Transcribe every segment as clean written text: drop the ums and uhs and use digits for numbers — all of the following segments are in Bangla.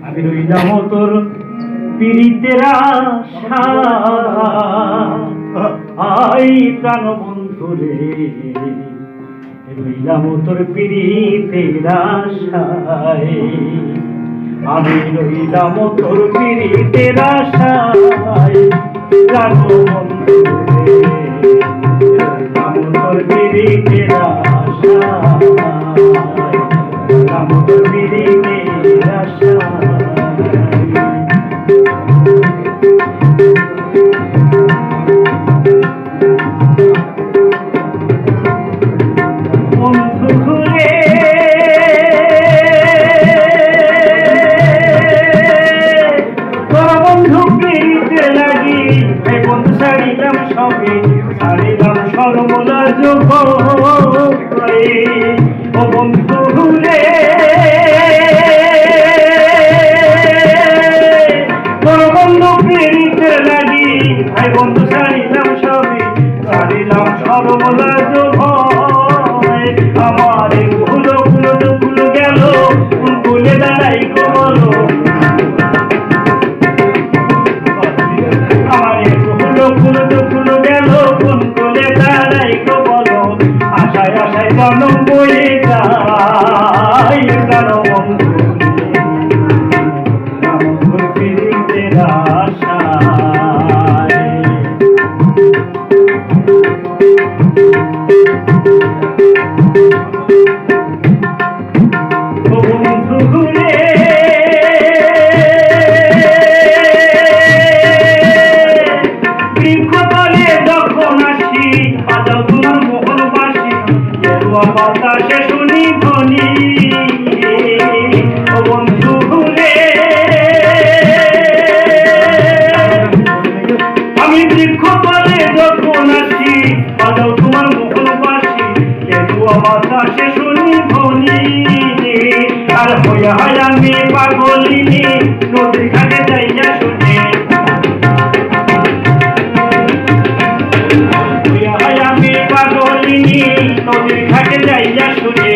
আমি রইলাম তোর পীড়িতের আই প্রাণ বন্ধু রে, রইলাম তোর পীড়িতের আশায়। আমি রইলাম তোর পীড়িতের আশায় প্রাণ বন্ধু রে, রইলাম তোর পীড়িতের আশায়, রইলাম তোর পীড়িতের আশায়। সর্বদা যোগ ও বন্ধু রে, তোর বন্ধু প্রেরিতে লাগি ভাই বন্ধু ছাড়িলাম সবই, ছাড়িলাম সর্বদা যোগ। আমার ভুলো ভুলো ভুলো গেল ভুলে দাঁড়াই গো বলো, আমার ভুলো ভুলো ভুলো গেল আশায় আশায় জনম বয়ে যায় প্রাণ বন্ধু পীড়িতের আশায়। ও বন্ধু রে, বৃক্ষতলে যখন আসি বাজাও তোমার মোহন বাসি, বাতাসে শুনি ধ্বনি। ও বন্ধু রে, আমি বৃক্ষতলে যখন আসি বাজাও তোমার মোহন বাসি, বাতাসে শুনি ধ্বনি। আর হইয়া হয় আমি পাগলিনী নদীর ঘাটে যাইয়া শুনি, আমি পাগলিনী নদীর ঘাটে যাইয়া শুনে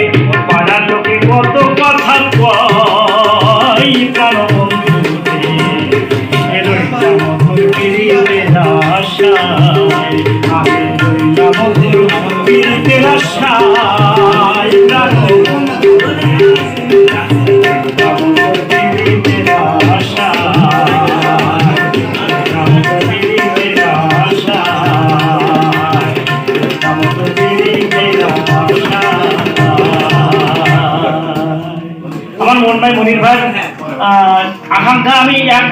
পাড়ার লোকে কত কথা কয় প্রাণ বন্ধু রে, রইলাম তোর পীড়িতের আশায়। আমি রইলাম তোর পীড়িতের আশায় প্রাণ বন্ধু রে, রইলাম তোর পীড়িতের আশায়, রইলাম তোর পীড়িতের আশায়। আমার মন ভাই মনির ভাই আকাঙ্ক্ষা আমি এক